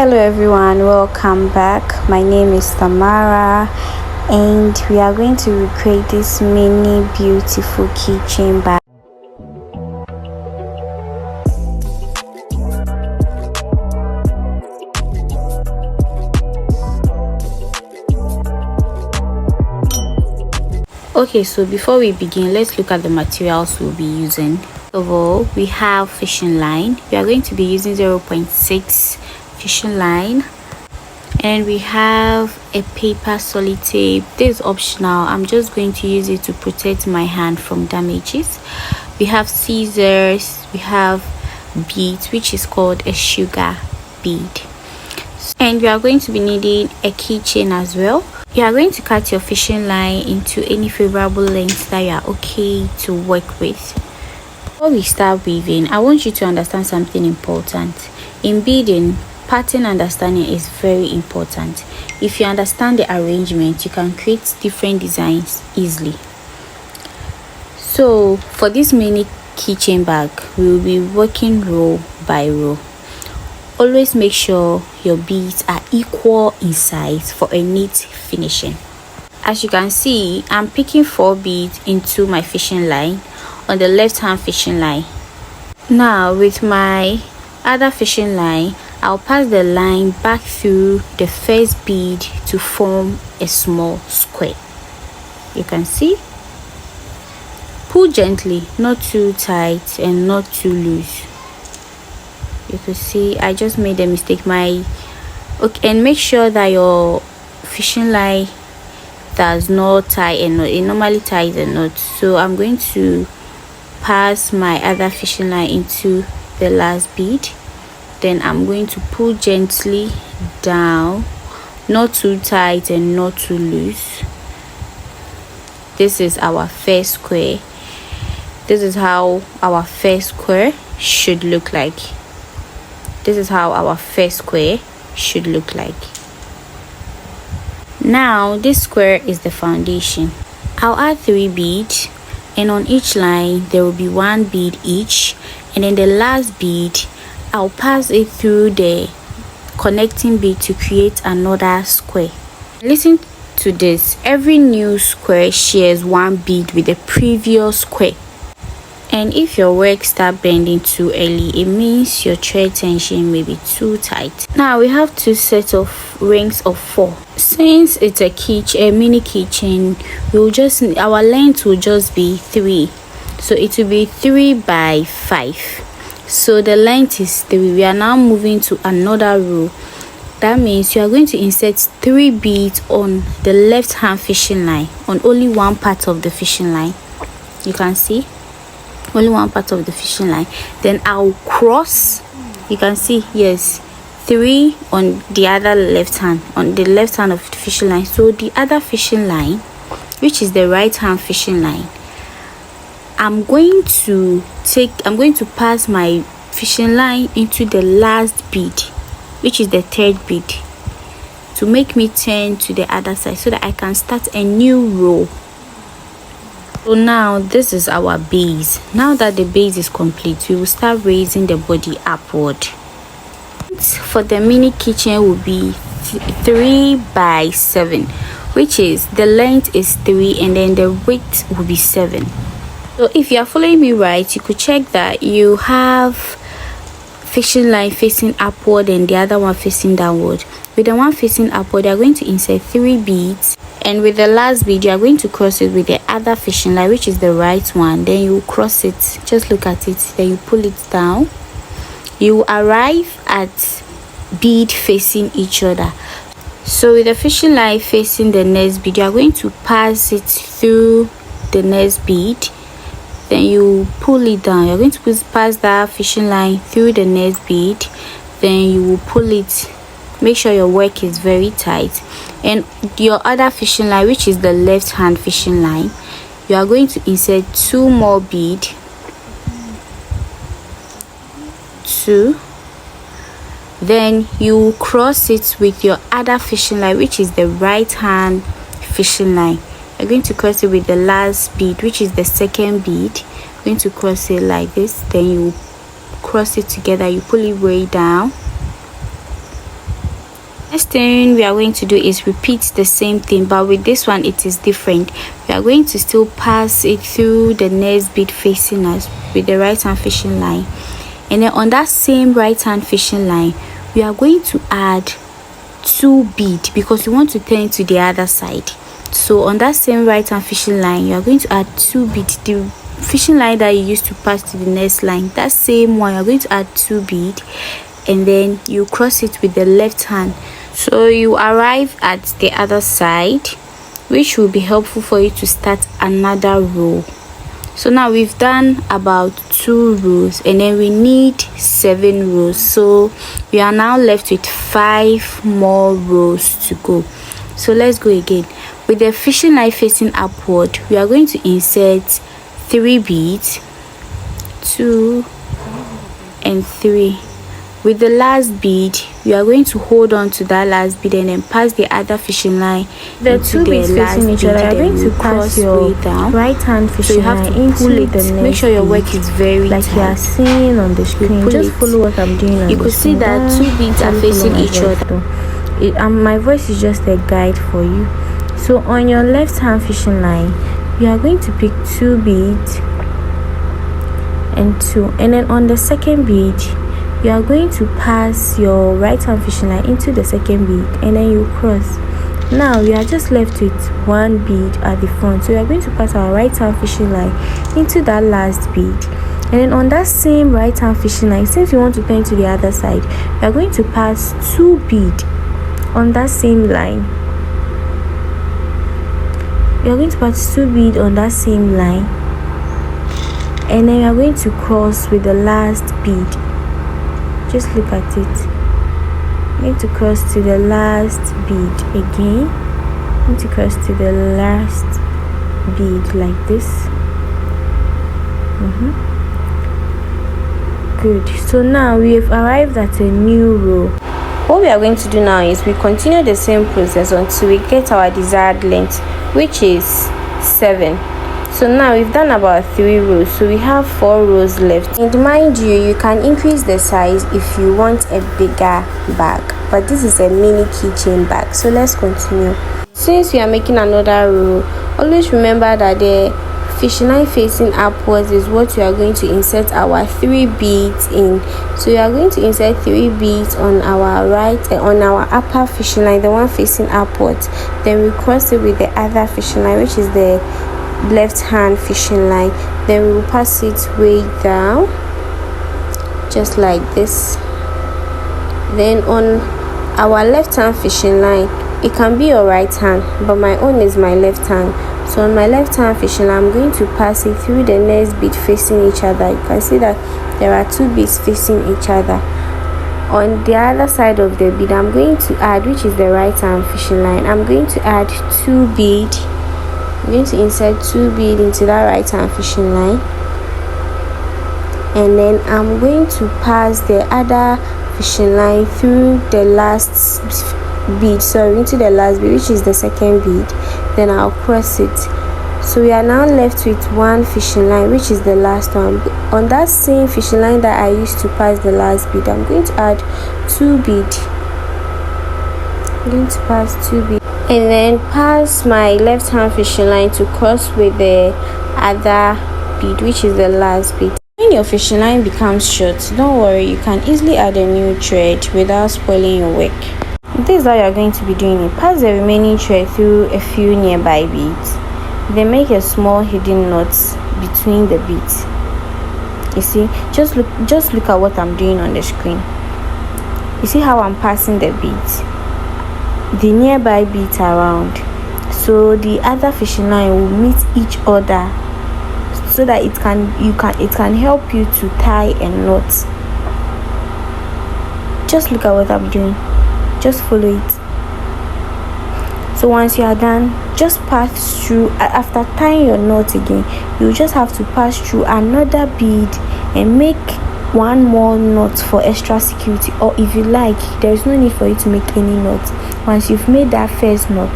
Hello everyone, welcome back. My name is Tamara and we are going to recreate this mini beautiful keychain bag. Okay, so before we begin, let's look at the materials we'll be using. First of all, we have fishing line. We are going to be using 0.6 fishing line, and we have a paper solid tape. This is optional. I'm just going to use it to protect my hand from damages. We have scissors, we have beads, which is called a sugar bead, and we are going to be needing a keychain as well. You are going to cut your fishing line into any favorable length that you are okay to work with. Before we start weaving, I want you to understand something important. In beading, pattern understanding is very important. If you understand the arrangement, you can create different designs easily. So for this mini keychain bag, we will be working row by row. Always make sure your beads are equal in size for a neat finishing. As you can see, I'm picking 4 beads into my fishing line on the left hand fishing line. Now with my other fishing line, I'll pass the line back through the first bead to form a small square. You can see. Pull gently, not too tight and not too loose. You can see I just made a mistake. And make sure that your fishing line does not tie a knot. It normally ties a knot, so I'm going to pass my other fishing line into the last bead. Then I'm going to pull gently down, not too tight and not too loose. This is our first square. This is how our first square should look like. This is how our first square should look like. Now this square is the foundation. I'll add 3 beads, and on each line there will be 1 bead each, and then the last bead I'll pass it through the connecting bead to create another square. Listen to this. Every new square shares 1 bead with the previous square. And if your work start bending too early, it means your thread tension may be too tight. Now we have 2 sets of rings of 4. Since it's a mini keychain, our length will just be 3. So it will be 3 by 5. So the length is 3. We are now moving to another row. That means you are going to insert 3 beads on the left hand fishing line, on only one part of the fishing line. You can see only one part of the fishing line. Then I'll cross. You can see, yes, 3 on the other left hand, on the left hand of the fishing line. So the other fishing line, which is the right hand fishing line, I'm going to pass my fishing line into the last bead, which is the 3rd bead, to make me turn to the other side so that I can start a new row. So now this is our base. Now that the base is complete, we will start raising the body upward. For the mini keychain will be 3 by 7, which is the length is 3 and then the width will be 7. So if you are following me right, you could check that you have fishing line facing upward and the other one facing downward. With the one facing upward, you are going to insert 3 beads, and with the last bead you are going to cross it with the other fishing line, which is the right one. Then you cross it, just look at it, then you pull it down. You arrive at bead facing each other. So with the fishing line facing the next bead, you are going to pass it through the next bead. Then you pull it down. You're going to pass that fishing line through the next bead. Then you will pull it. Make sure your work is very tight. And your other fishing line, which is the left hand fishing line, you are going to insert 2 more beads. 2. Then you cross it with your other fishing line, which is the right hand fishing line. You're going to cross it with the last bead, which is the 2nd bead. You're going to cross it like this. Then you cross it together. You pull it way down. Next thing we are going to do is repeat the same thing, but with this one it is different. We are going to still pass it through the next bead facing us with the right hand fishing line, and then on that same right hand fishing line we are going to add 2 beads because we want to turn to the other side. So on that same right hand fishing line you are going to add 2 beads. The fishing line that you used to pass to the next line, that same one, you are going to add 2 beads, and then you cross it with the left hand. So you arrive at the other side, which will be helpful for you to start another row. So now we've done about 2 rows, and then we need 7 rows. So we are now left with 5 more rows to go. So let's go again. With the fishing line facing upward, we are going to insert 3 beads, 2 and 3. With the last bead, we are going to hold on to that last bead and then pass the other fishing line. The 2 beads facing each other, you are going to pass your right hand fishing line into the next. Make sure your work is very like tight. You are seeing on the screen. Just follow what I'm doing. You could see that 2 beads are facing each other. My voice is just a guide for you. So on your left hand fishing line, you are going to pick 2 beads and 2, and then on the second bead you are going to pass your right hand fishing line into the second bead, and then you cross. Now we are just left with 1 bead at the front, so we are going to pass our right hand fishing line into that last bead, and then on that same right hand fishing line, since we want to turn to the other side, we are going to pass 2 bead on that same line. We are going to pass 2 bead on that same line, and then we are going to cross with the last bead. Just look at it. I'm going to cross to the last bead again. I'm going to cross to the last bead like this. Good. So now we have arrived at a new row. What we are going to do now is we continue the same process until we get our desired length, which is 7. So now we've done about 3 rows, so we have 4 rows left. And mind you can increase the size if you want a bigger bag, but this is a mini keychain bag. So let's continue. Since we are making another row, always remember that the fishing line facing upwards is what we are going to insert our 3 beads in. So we are going to insert 3 beads on our right, on our upper fishing line, the one facing upwards. Then we cross it with the other fishing line, which is the left hand fishing line. Then we will pass it way down, just like this. Then on our left hand fishing line, it can be your right hand, but my own is my left hand. So on my left hand fishing line, I'm going to pass it through the next bead facing each other. You can see that there are 2 beads facing each other. On the other side of the bead, I'm going to add, which is the right hand fishing line, I'm going to add 2 beads. I'm going to insert 2 beads into that right hand fishing line, and then I'm going to pass the other fishing line through the last bead, into the last bead, which is the second bead. Then I'll cross it. So we are now left with 1 fishing line, which is the last one. On that same fishing line that I used to pass the last bead, I'm going to add 2 beads. I'm going to pass 2 beads, and then pass my left hand fishing line to cross with the other bead, which is the last bead. When your fishing line becomes short, don't worry, you can easily add a new thread without spoiling your work. This is how you are going to be doing it. Pass the remaining thread through a few nearby beads, then make a small hidden knot between the beads. You see, just look at what I'm doing on the screen. You see how I'm passing the beads, the nearby beads around, so the other fishing line will meet each other, so that it can help you to tie a knot. Just look at what I'm doing. Just follow it. So once you are done, just pass through. After tying your knot again, you just have to pass through another bead and make 1 more knot for extra security, or if you like, there is no need for you to make any knot. Once you've made that first knot,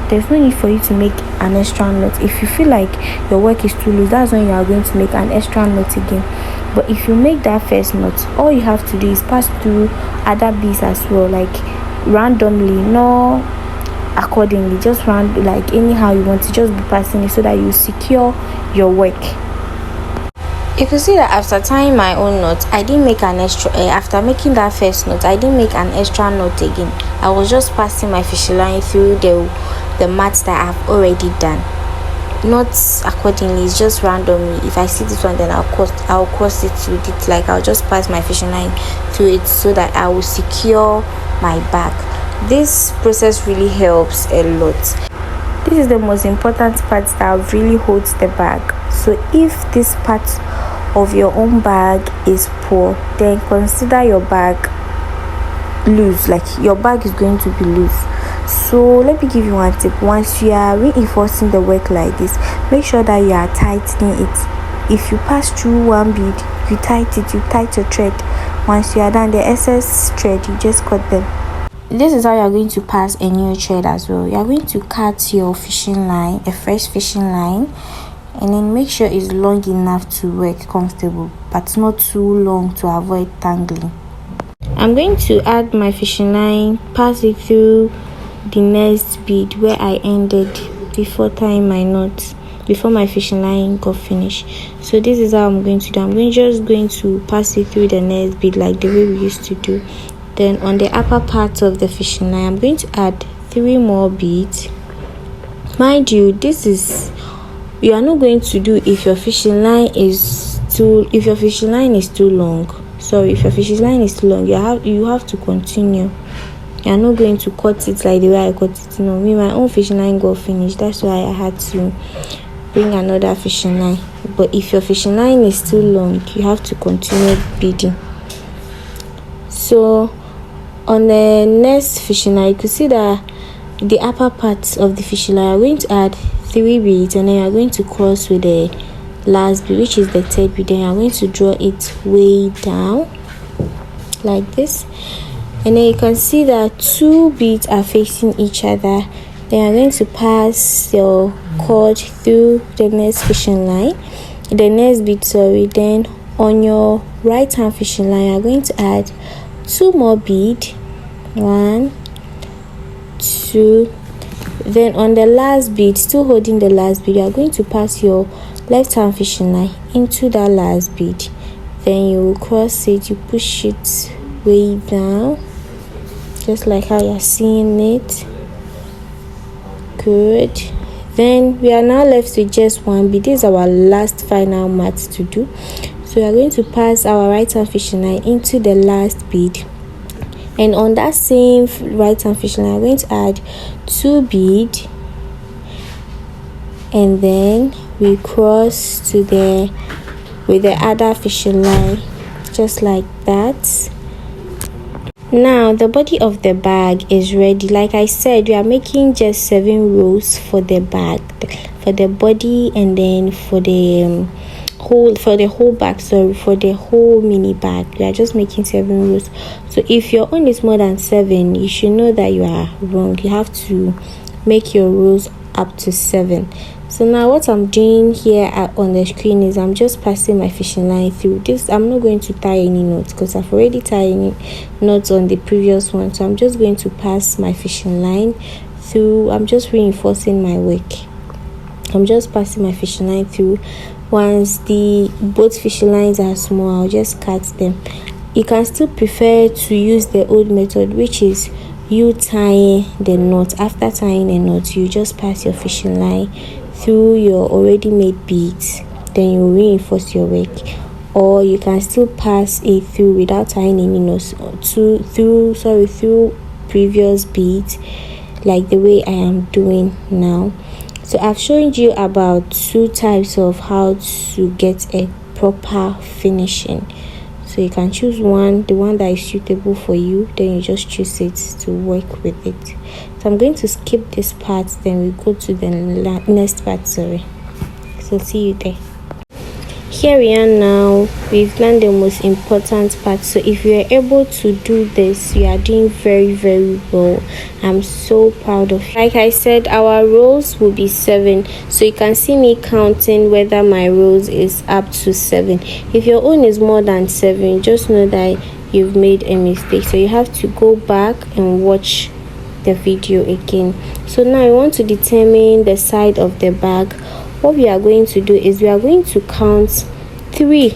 there's no need for you to make an extra knot. If you feel like your work is too loose, that's when you are going to make an extra knot again. But if you make that first knot, all you have to do is pass through other beads as well, like randomly, no accordingly, just round like anyhow you want to, just be passing it so that you secure your work. You can see that after tying my own knot, I didn't make an extra after making that first knot, I didn't make an extra knot again. I was just passing my fishing line through the mats that I've already done, not accordingly. It's just randomly. If I see this one, then I'll cross it with it. Like I'll just pass my fishing line through it so that I will secure my bag. This process really helps a lot. This is the most important part that really holds the bag. So if this part of your own bag is poor, then consider your bag loose. Like your bag is going to be loose. So let me give you one tip. Once you are reinforcing the work like this, make sure that you are tightening it. If you pass through one bead, you tight your thread. Once you are done, the excess thread, you just cut them. This is how you are going to pass a new thread as well. You are going to cut your fishing line, a fresh fishing line, and then make sure it's long enough to work comfortable, but not too long to avoid tangling. I'm going to add my fishing line, pass it through the next bead where I ended before tying my knot, before my fishing line got finished. So this is how I'm going to do. I'm just going to pass it through the next bead like the way we used to do. Then on the upper part of the fishing line, I'm going to add 3 more beads. Mind you, this is, you are not going to do if your fishing line is too long. If your fishing line is too long, you have to continue. You are not going to cut it like the way I cut it. No, my own fishing line got finished. That's why I had to bring another fishing line. But if your fishing line is too long, you have to continue beading. So on the next fishing line, you can see that the upper part of the fishing line, I'm going to add 3 beads, and then you're going to cross with the last bead, which is the third bead. Then you're going to draw it way down like this, and then you can see that 2 beads are facing each other. Then you're going to pass your cord through the next fishing line, the next bead, then on your right hand fishing line, you're going to add 2 more beads, 1, 2. Then on the last bead, still holding the last bead, you are going to pass your left hand fishing line into that last bead. Then you will cross it, you push it way down, just like how you're seeing it. Good. Then we are now left with just 1 bead. This is our last final mat to do. So we are going to pass our right hand fishing line into the last bead, and on that same right hand fishing line, I'm going to add 2 beads, and then we cross to with the other fishing line, just like that. Now the body of the bag is ready. Like I said, we are making just 7 rows for the bag, for the body, and then for the whole bag, for the whole mini bag, we are just making 7 rows. So if your own is more than 7, you should know that you are wrong. You have to make your rows up to 7. So now what I'm doing here on the screen is I'm just passing my fishing line through this. I'm not going to tie any knots because I've already tied any knots on the previous one. So I'm just going to pass my fishing line through. I'm just reinforcing my work. I'm just passing my fishing line through. Once both fishing lines are small, I'll just cut them. You can still prefer to use the old method, which is you tying the knot. After tying the knot, you just pass your fishing line through your already made beads, then you reinforce your work. Or you can still pass it through without tying any knots through previous beads, like the way I am doing now. So I've shown you about 2 types of how to get a proper finishing. So you can choose one, the one that is suitable for you, then you just choose it to work with it. So I'm going to skip this part, then we go to the next part. So see you there. Here we are now. We've done the most important part. So if you are able to do this, you are doing very, very well. I'm so proud of you. Like I said, our rows will be 7. So you can see me counting whether my rows is up to 7. If your own is more than 7, just know that you've made a mistake. So you have to go back and watch the video again. So now I want to determine the side of the bag. What we are going to do is we are going to count 3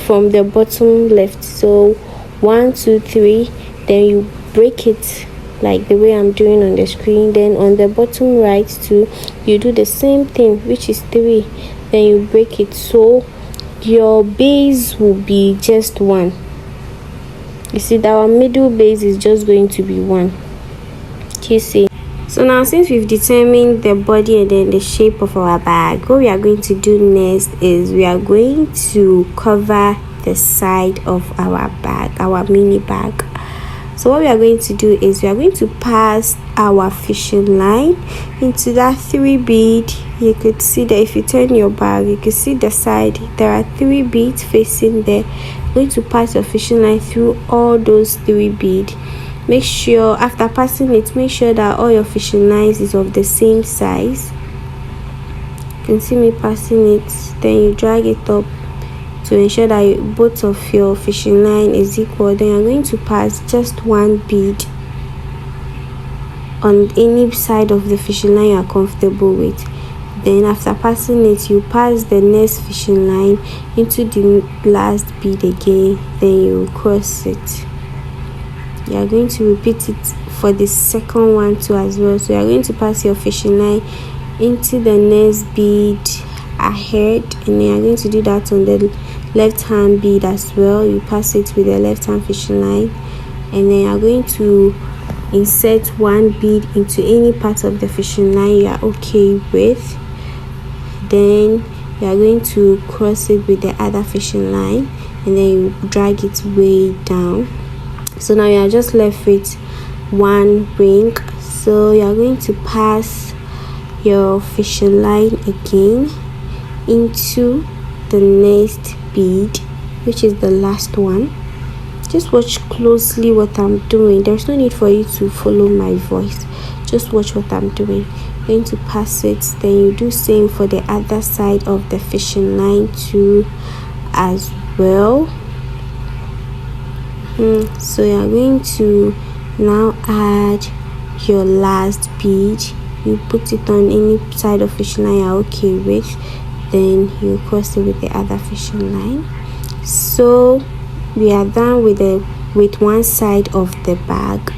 from the bottom left. So 1, 2, 3, then you break it like the way I'm doing on the screen. Then on the bottom right too, you do the same thing, which is 3, then you break it. So your base will be just 1. You see that our middle base is just going to be 1. You see. So now, since we've determined the body and then the shape of our bag, what we are going to do next is we are going to cover the side of our bag, our mini bag. So what we are going to do is we are going to pass our fishing line into that 3 bead. You could see that if you turn your bag, you can see the side. There are 3 beads facing there. You're going to pass your fishing line through all those 3 beads. Make sure after passing it, make sure that all your fishing lines is of the same size. You can see me passing it. Then you drag it up to ensure that both of your fishing line is equal. Then you're going to pass just 1 bead on any side of the fishing line you are comfortable with. Then after passing it, you pass the next fishing line into the last bead again. Then you cross it. You are going to repeat it for the second one too as well. So you are going to pass your fishing line into the next bead ahead, and then you are going to do that on the left hand bead as well. You pass it with the left hand fishing line, and then you are going to insert 1 bead into any part of the fishing line you are okay with. Then you are going to cross it with the other fishing line, and then you drag it way down. So now you are just left with 1 ring. So you are going to pass your fishing line again into the next bead, which is the last one. Just watch closely what I'm doing. There's no need for you to follow my voice. Just watch what I'm doing. You're going to pass it, then you do same for the other side of the fishing line too as well. So you're going to now add your last bead. You put it on any side of fishing line you're okay with, then you cross it with the other fishing line. So we are done with one side of the bag.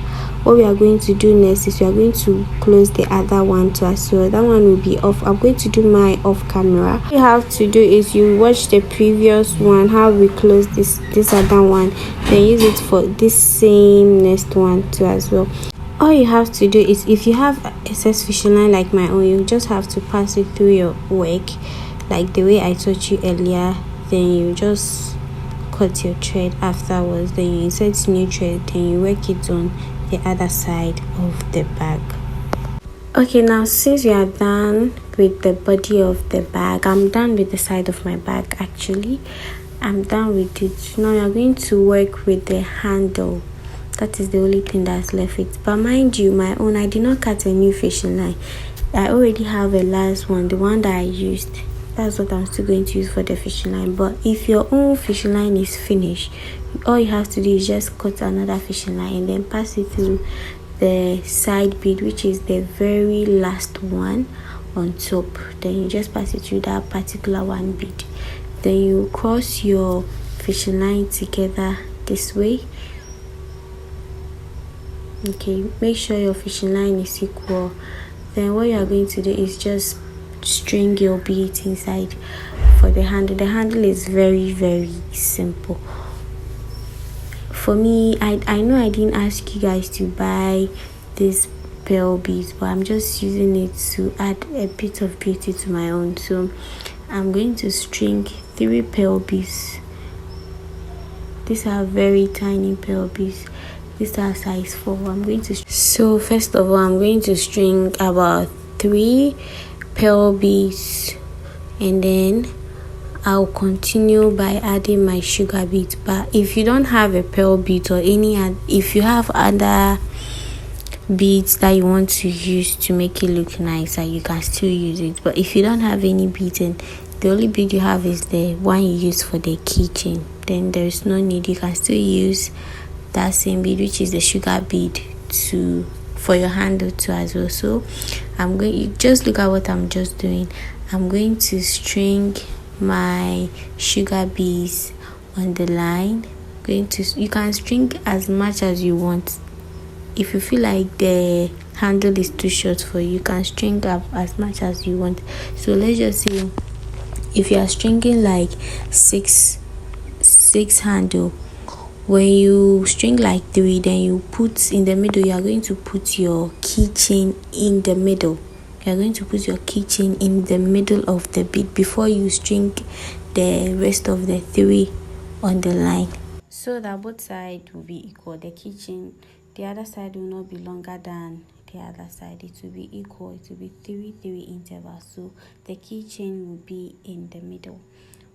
What we are going to do next is we are going to close the other one too as well. That one will be off. I'm going to do my off camera. What you have to do is you watch the previous one, how we close this other one, then use it for this same next one too as well. All you have to do is, if you have excess fishing line like my own, you just have to pass it through your work like the way I taught you earlier. Then you just cut your thread afterwards, then you insert new thread, then you work it on the other side of the bag. Okay, now since we are done with the body of the bag, I'm done with the side of my bag. Actually, I'm done with it. Now you're going to work with the handle. That is the only thing that's left it. But mind you, my own, I did not cut a new fishing line. I already have a last one, the one that I used. That's what I'm still going to use for the fishing line. But if your own fishing line is finished, all you have to do is just cut another fishing line and then pass it through the side bead, which is the very last one on top. Then you just pass it through that particular one bead. Then you cross your fishing line together this way. Okay, make sure your fishing line is equal. Then what you are going to do is just string your beads inside for the handle. The handle is very, very simple. For me, I know I didn't ask you guys to buy this pearl beads, but I'm just using it to add a bit of beauty to my own. So I'm going to string 3 pearl beads. These are very tiny pearl beads. These are size 4. So first of all, I'm going to string about 3 pearl beads, and then I'll continue by adding my sugar beads. But if you don't have a pearl bead or if you have other beads that you want to use to make it look nicer, you can still use it. But if you don't have any beads and the only bead you have is the one you use for the keychain, then there is no need. You can still use that same bead, which is the sugar bead, for your handle too as well. So I'm going, you just look at what I'm just doing. I'm going to string my sugar beads on the line. You can string as much as you want. If you feel like the handle is too short for you, you can string up as much as you want. So let's just say if you are stringing like six handle, when you string like 3, then you put in the middle, you are going to put your keychain in the middle. You are going to put your keychain in the middle of the bead before you string the rest of the 3 on the line, so that both sides will be equal. The keychain, the other side will not be longer than the other side. It will be equal. It will be 3 intervals. So the keychain will be in the middle.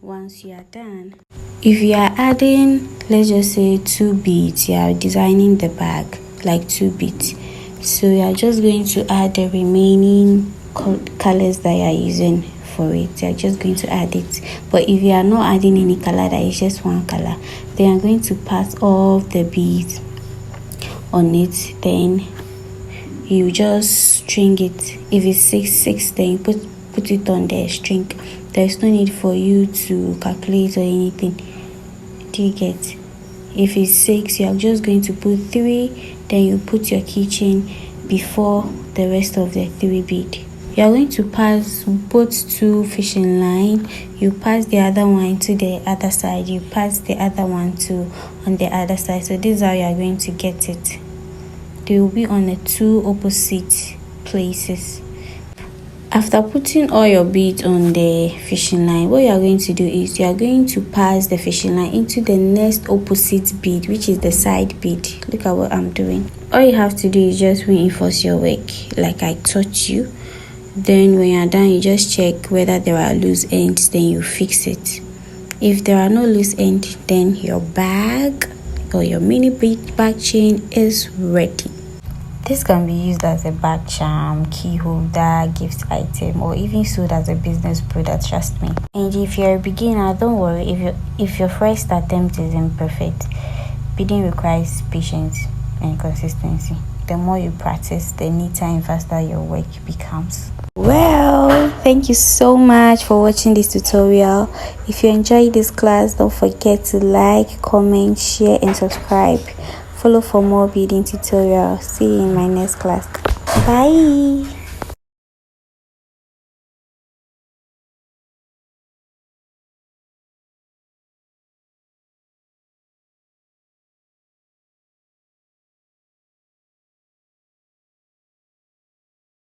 Once you are done, if you are adding, let's just say 2 beads, you are designing the bag like 2 beads. So you are just going to add the remaining colors that you are using for it. You are just going to add it. But if you are not adding any color, that is just one color, then you are going to pass all the beads on it. Then you just string it. If it's 6, then you put it on the string. There's no need for you to calculate or anything. Do you get? If it's 6, you are just going to put 3, then you put your keychain before the rest of the 3 bead. You are going to pass both 2 fishing line. You pass the other one to the other side. You pass the other one to on the other side. So this is how you are going to get it. They will be on the 2 opposite places. After putting all your beads on the fishing line, what you are going to do is you are going to pass the fishing line into the next opposite bead, which is the side bead. Look at what I'm doing. All you have to do is just reinforce your work like I taught you. Then when you are done, you just check whether there are loose ends, then you fix it. If there are no loose ends, then your bag or your mini bead bag chain is ready. This can be used as a bag charm, key holder, gift item, or even sold as a business product, trust me. And if you're a beginner, don't worry. If your first attempt is imperfect, beading requires patience and consistency. The more you practice, the neater and faster your work becomes. Well, thank you so much for watching this tutorial. If you enjoyed this class, don't forget to like, comment, share, and subscribe. Follow for more beading tutorials. See you in my next class. Bye.